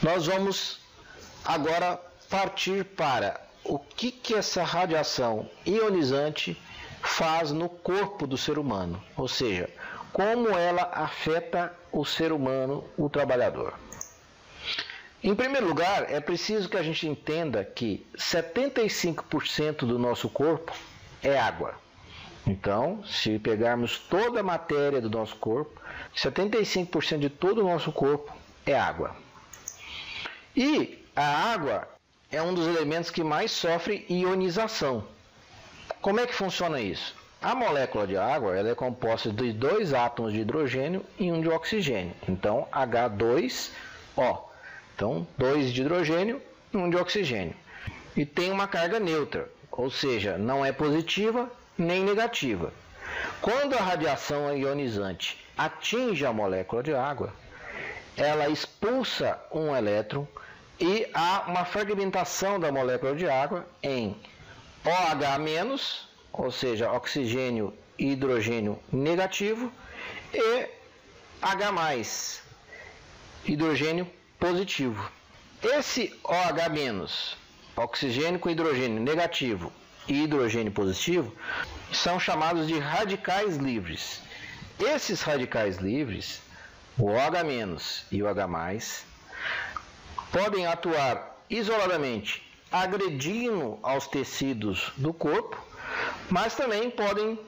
Nós vamos agora partir para o que essa radiação ionizante faz no corpo do ser humano, ou seja, como ela afeta o ser humano, o trabalhador. Em primeiro lugar, é preciso que a gente entenda que 75% do nosso corpo é água. Então, se pegarmos toda a matéria do nosso corpo, 75% de todo o nosso corpo é água. E a água é um dos elementos que mais sofre ionização. Como é que funciona isso? A molécula de água ela é composta de 2 átomos de hidrogênio e 1 de oxigênio. Então, H2O. Então, 2 de hidrogênio e 1 de oxigênio. E tem uma carga neutra, ou seja, não é positiva nem negativa. Quando a radiação ionizante atinge a molécula de água, ela expulsa um elétron e há uma fragmentação da molécula de água em OH-, ou seja, oxigênio e hidrogênio negativo, e H+, hidrogênio positivo. Esse OH-, oxigênio com hidrogênio negativo e hidrogênio positivo, são chamados de radicais livres. Esses radicais livres, o OH- e o H+, podem atuar isoladamente, agredindo aos tecidos do corpo, mas também podem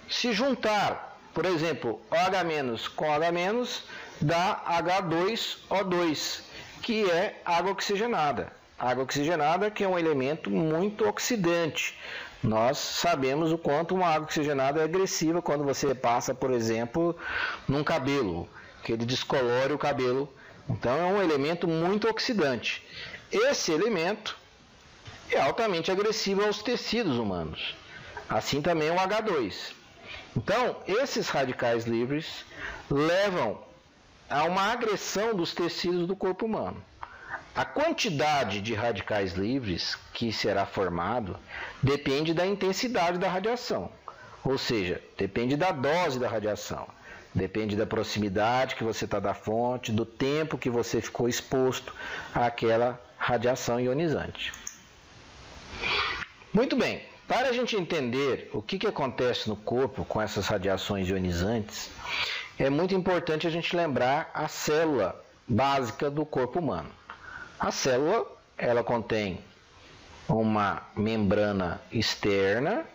se juntar. Por exemplo, OH- com OH- dá H2O2, que é água oxigenada. Água oxigenada que é um elemento muito oxidante. Nós sabemos o quanto uma água oxigenada é agressiva quando você passa, por exemplo, num cabelo, que ele descolore o cabelo. Então é um elemento muito oxidante. Esse elemento é altamente agressivo aos tecidos humanos. Assim também o H2. Então, esses radicais livres levam a uma agressão dos tecidos do corpo humano. A quantidade de radicais livres que será formado depende da intensidade da radiação, ou seja, depende da dose da radiação, depende da proximidade que você está da fonte, do tempo que você ficou exposto àquela radiação ionizante. Muito bem, para a gente entender o que acontece no corpo com essas radiações ionizantes, é muito importante a gente lembrar a célula básica do corpo humano. A célula, ela contém uma membrana externa,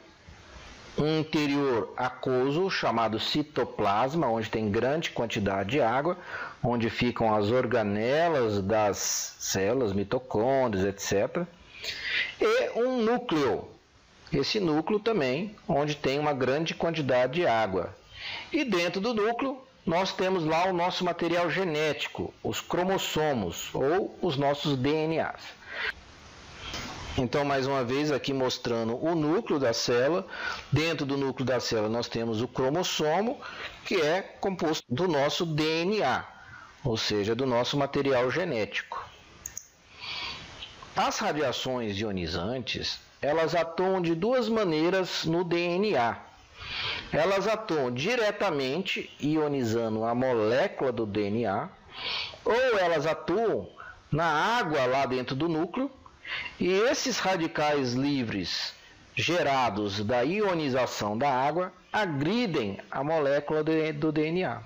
um interior aquoso chamado citoplasma, onde tem grande quantidade de água, onde ficam as organelas das células, mitocôndrios, etc. E um núcleo, esse núcleo também, onde tem uma grande quantidade de água. E dentro do núcleo, nós temos lá o nosso material genético, os cromossomos ou os nossos DNAs. Então, mais uma vez, aqui mostrando o núcleo da célula. Dentro do núcleo da célula nós temos o cromossomo, que é composto do nosso DNA, ou seja, do nosso material genético. As radiações ionizantes, elas atuam de 2 maneiras no DNA. Elas atuam diretamente ionizando a molécula do DNA, ou elas atuam na água lá dentro do núcleo, e esses radicais livres gerados da ionização da água agridem a molécula do DNA.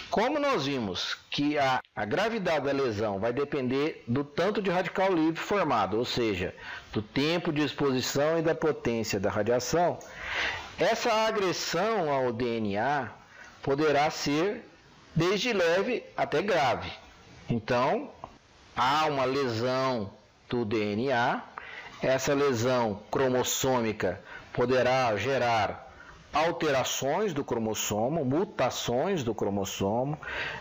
Como nós vimos que a gravidade da lesão vai depender do tanto de radical livre formado, ou seja, do tempo de exposição e da potência da radiação, essa agressão ao DNA poderá ser desde leve até grave. Então, há uma lesão do DNA, essa lesão cromossômica poderá gerar alterações do cromossomo, mutações do cromossomo,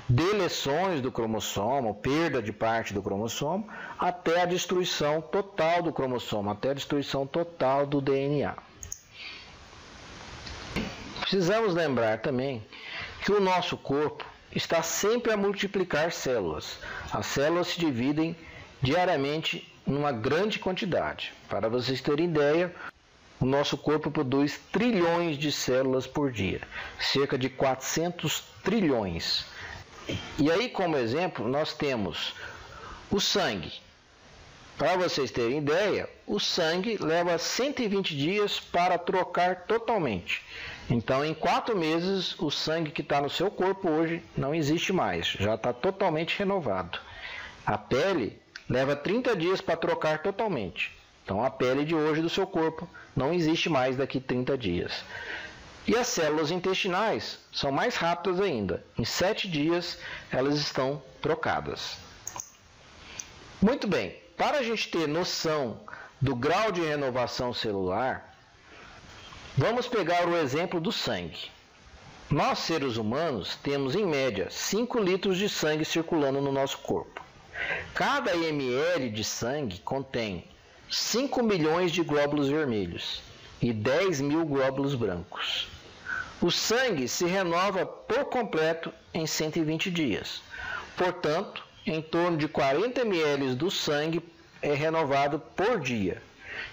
deleções do cromossomo, perda de parte do cromossomo, até a destruição total do cromossomo, até a destruição total do DNA. Precisamos lembrar também que o nosso corpo está sempre a multiplicar células. As células se dividem diariamente numa grande quantidade. Para vocês terem ideia, o nosso corpo produz trilhões de células por dia, cerca de 400 trilhões. E aí, como exemplo, nós temos O sangue. Para vocês terem ideia, o sangue leva 120 dias para trocar totalmente. Então, em 4 meses, o sangue que está no seu corpo hoje não existe mais, já está totalmente renovado. A pele leva 30 dias para trocar totalmente. Então, a pele de hoje do seu corpo não existe mais daqui 30 dias. E as células intestinais são mais rápidas ainda. Em 7 dias, elas estão trocadas. Muito bem, para a gente ter noção do grau de renovação celular, vamos pegar o exemplo do sangue. Nós, seres humanos, temos em média 5 litros de sangue circulando no nosso corpo. Cada ml de sangue contém 5 milhões de glóbulos vermelhos e 10 mil glóbulos brancos. O sangue se renova por completo em 120 dias. Portanto, em torno de 40 ml do sangue é renovado por dia.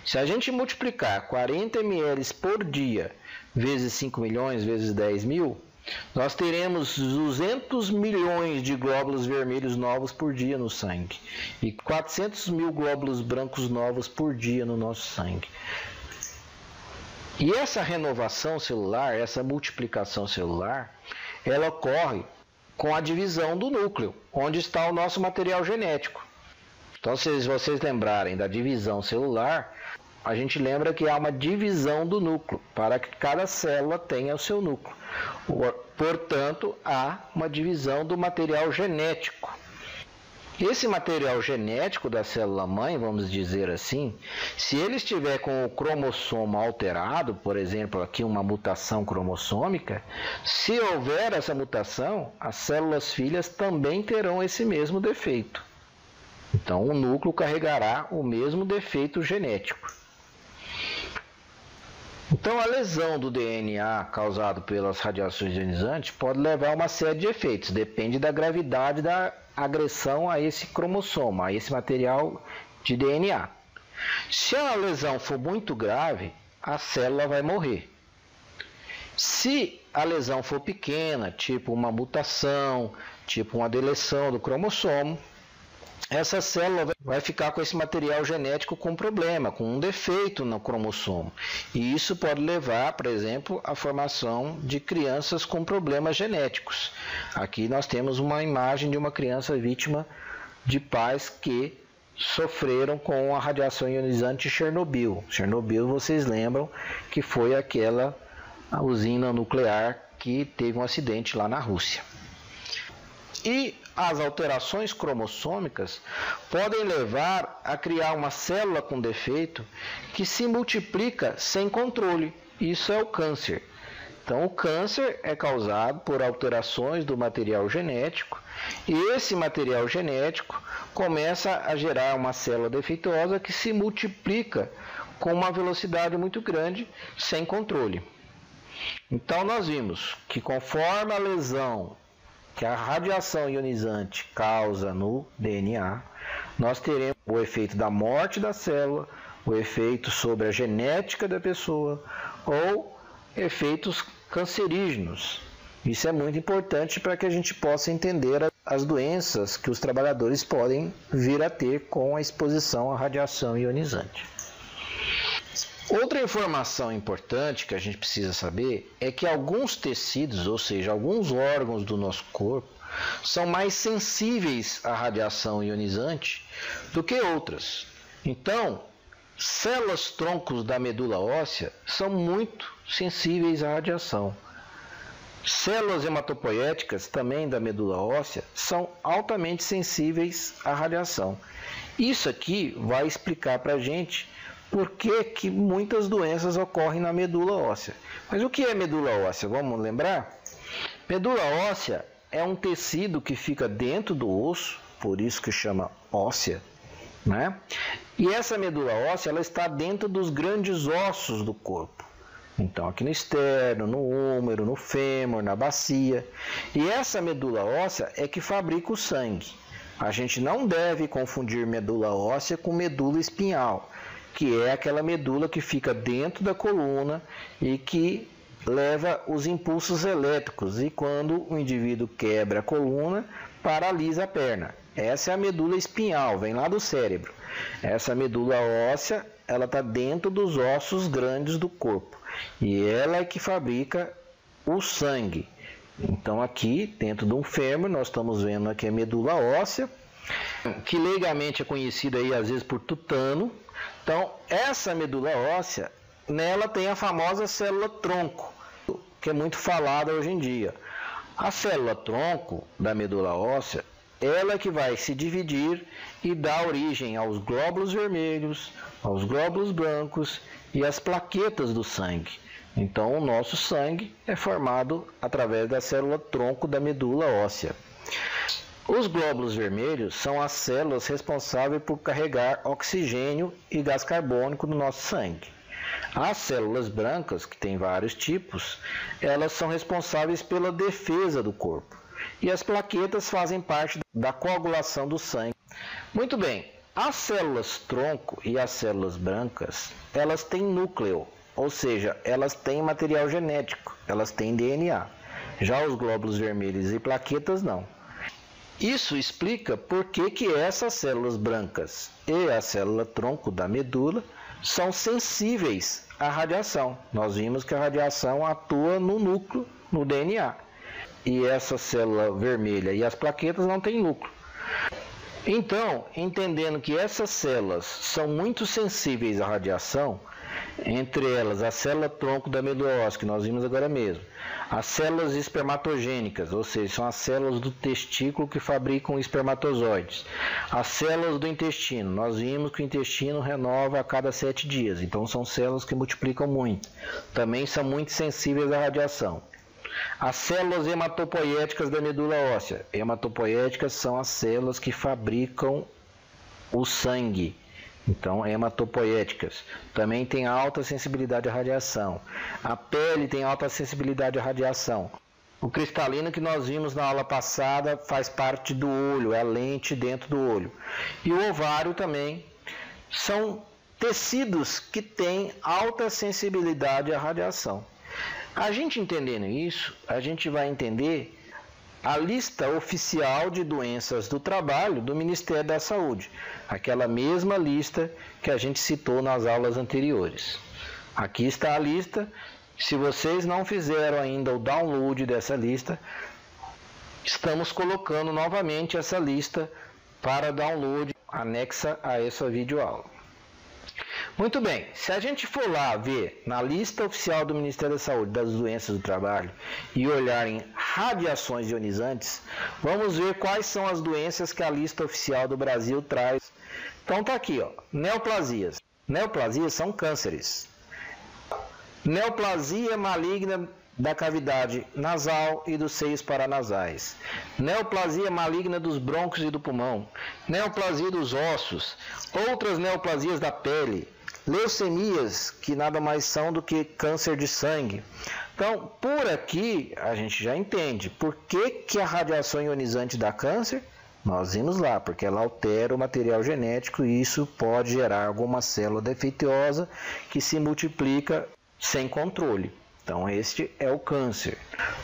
Se a gente multiplicar 40 ml por dia vezes 5 milhões vezes 10 mil, nós teremos 200 milhões de glóbulos vermelhos novos por dia no sangue e 400 mil glóbulos brancos novos por dia no nosso sangue. E essa renovação celular, essa multiplicação celular, ela ocorre com a divisão do núcleo, onde está o nosso material genético. Então, se vocês lembrarem da divisão celular, a gente lembra que há uma divisão do núcleo, para que cada célula tenha o seu núcleo. Portanto, há uma divisão do material genético. Esse material genético da célula-mãe, vamos dizer assim, se ele estiver com o cromossomo alterado, por exemplo, aqui uma mutação cromossômica, se houver essa mutação, as células-filhas também terão esse mesmo defeito. Então, o núcleo carregará o mesmo defeito genético. Então, a lesão do DNA causada pelas radiações ionizantes pode levar a uma série de efeitos, depende da gravidade da agressão a esse cromossomo, a esse material de DNA. Se a lesão for muito grave, a célula vai morrer. Se a lesão for pequena, tipo uma mutação, tipo uma deleção do cromossomo, essa célula vai ficar com esse material genético com problema, com um defeito no cromossomo. E isso pode levar, por exemplo, à formação de crianças com problemas genéticos. Aqui nós temos uma imagem de uma criança vítima de pais que sofreram com a radiação ionizante de Chernobyl. Chernobyl, vocês lembram que foi aquela usina nuclear que teve um acidente lá na Rússia. E as alterações cromossômicas podem levar a criar uma célula com defeito que se multiplica sem controle. Isso é o câncer. Então, o câncer é causado por alterações do material genético e esse material genético começa a gerar uma célula defeituosa que se multiplica com uma velocidade muito grande sem controle. Então, nós vimos que conforme a lesão que a radiação ionizante causa no DNA, nós teremos o efeito da morte da célula, o efeito sobre a genética da pessoa ou efeitos cancerígenos. Isso é muito importante para que a gente possa entender as doenças que os trabalhadores podem vir a ter com a exposição à radiação ionizante. Outra informação importante que a gente precisa saber é que alguns tecidos, ou seja, alguns órgãos do nosso corpo, são mais sensíveis à radiação ionizante do que outras. Então, células troncos da medula óssea são muito sensíveis à radiação. Células hematopoéticas, também da medula óssea, são altamente sensíveis à radiação. Isso aqui vai explicar para a gente por que muitas doenças ocorrem na medula óssea. Mas o que é medula óssea? Vamos lembrar? Medula óssea é um tecido que fica dentro do osso, por isso que chama óssea, né? E essa medula óssea ela está dentro dos grandes ossos do corpo. Então, aqui no externo, no húmero, no fêmur, na bacia. E essa medula óssea é que fabrica o sangue. A gente não deve confundir medula óssea com medula espinhal, que é aquela medula que fica dentro da coluna e que leva os impulsos elétricos. E quando o indivíduo quebra a coluna, paralisa a perna. Essa é a medula espinhal, vem lá do cérebro. Essa medula óssea, ela está dentro dos ossos grandes do corpo. E ela é que fabrica o sangue. Então aqui, dentro de um fêmur, nós estamos vendo aqui a medula óssea, que leigamente é conhecida aí às vezes por tutano. Então, essa medula óssea, nela tem a famosa célula tronco, que é muito falada hoje em dia. A célula tronco da medula óssea, ela que vai se dividir e dar origem aos glóbulos vermelhos, aos glóbulos brancos e às plaquetas do sangue. Então, o nosso sangue é formado através da célula tronco da medula óssea. Os glóbulos vermelhos são as células responsáveis por carregar oxigênio e gás carbônico no nosso sangue. As células brancas, que tem vários tipos, elas são responsáveis pela defesa do corpo. E as plaquetas fazem parte da coagulação do sangue. Muito bem, as células tronco e as células brancas, elas têm núcleo, ou seja, elas têm material genético, elas têm DNA. Já os glóbulos vermelhos e plaquetas não. Isso explica por que essas células brancas e a célula tronco da medula são sensíveis à radiação. Nós vimos que a radiação atua no núcleo, no DNA. E essa célula vermelha e as plaquetas não têm núcleo. Então, entendendo que essas células são muito sensíveis à radiação, entre elas a célula tronco da medula óssea, que nós vimos agora mesmo, as células espermatogênicas, ou seja, são as células do testículo que fabricam espermatozoides, as células do intestino, nós vimos que o intestino renova a cada 7 dias, então são células que multiplicam muito, também são muito sensíveis à radiação. As células hematopoéticas da medula óssea. Hematopoéticas são as células que fabricam o sangue. Então, hematopoéticas. Também tem alta sensibilidade à radiação. A pele tem alta sensibilidade à radiação. O cristalino que nós vimos na aula passada faz parte do olho, é a lente dentro do olho. E o ovário também são tecidos que têm alta sensibilidade à radiação. A gente entendendo isso, a gente vai entender a lista oficial de doenças do trabalho do Ministério da Saúde, aquela mesma lista que a gente citou nas aulas anteriores. Aqui está a lista. Se vocês não fizeram ainda o download dessa lista, estamos colocando novamente essa lista para download anexa a essa videoaula. Muito bem, se a gente for lá ver na lista oficial do Ministério da Saúde das doenças do trabalho e olhar em radiações ionizantes, vamos ver quais são as doenças que a lista oficial do Brasil traz. Então tá aqui, ó, neoplasias. Neoplasias são cânceres. Neoplasia maligna da cavidade nasal e dos seios paranasais. Neoplasia maligna dos brônquios e do pulmão. Neoplasia dos ossos. Outras neoplasias da pele. Leucemias, que nada mais são do que câncer de sangue. Então, por aqui, a gente já entende por que a radiação ionizante dá câncer. Nós vimos lá, porque ela altera o material genético e isso pode gerar alguma célula defeituosa que se multiplica sem controle. Então, este é o câncer.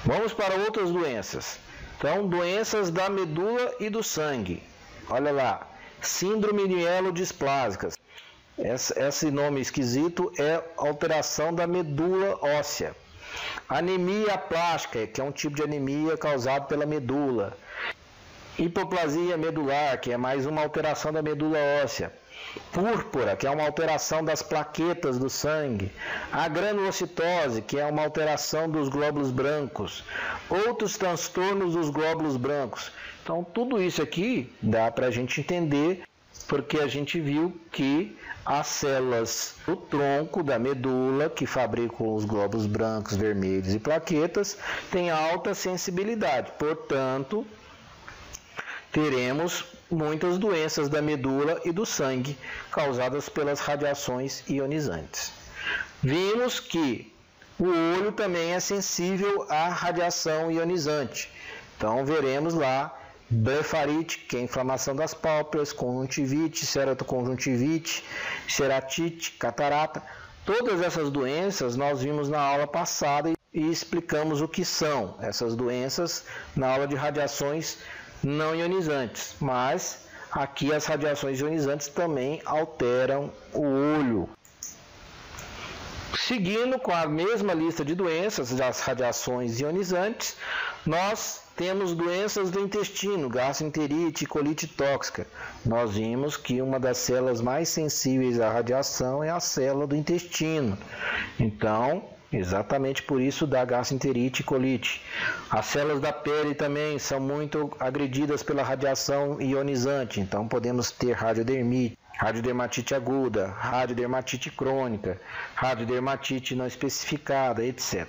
Vamos para outras doenças. Então, doenças da medula e do sangue. Olha lá, síndrome mielodisplásica. Esse nome esquisito é alteração da medula óssea. Anemia plástica, que é um tipo de anemia causado pela medula. Hipoplasia medular, que é mais uma alteração da medula óssea. Púrpura, que é uma alteração das plaquetas do sangue. A granulocitose, que é uma alteração dos glóbulos brancos. Outros transtornos dos glóbulos brancos. Então, tudo isso aqui dá para a gente entender, porque a gente viu que as células do tronco da medula, que fabricam os glóbulos brancos, vermelhos e plaquetas, têm alta sensibilidade. Portanto, teremos muitas doenças da medula e do sangue causadas pelas radiações ionizantes. Vimos que o olho também é sensível à radiação ionizante. Então, veremos lá blefarite, que é a inflamação das pálpebras, conjuntivite, ceratoconjuntivite, ceratite, catarata. Todas essas doenças nós vimos na aula passada e explicamos o que são essas doenças na aula de radiações não ionizantes, mas aqui as radiações ionizantes também alteram o olho. Seguindo com a mesma lista de doenças das radiações ionizantes, nós temos doenças do intestino, gastroenterite e colite tóxica. Nós vimos que uma das células mais sensíveis à radiação é a célula do intestino. Então, exatamente por isso dá gastroenterite e colite. As células da pele também são muito agredidas pela radiação ionizante. Então, podemos ter radiodermite, radiodermatite aguda, radiodermatite crônica, radiodermatite não especificada, etc.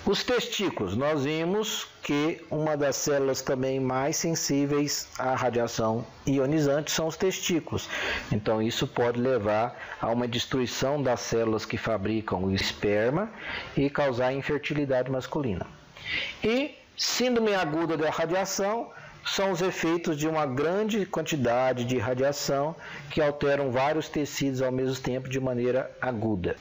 Os testículos, nós vimos que uma das células também mais sensíveis à radiação ionizante são os testículos. Então isso pode levar a uma destruição das células que fabricam o esperma e causar infertilidade masculina. E síndrome aguda da radiação são os efeitos de uma grande quantidade de radiação que alteram vários tecidos ao mesmo tempo de maneira aguda.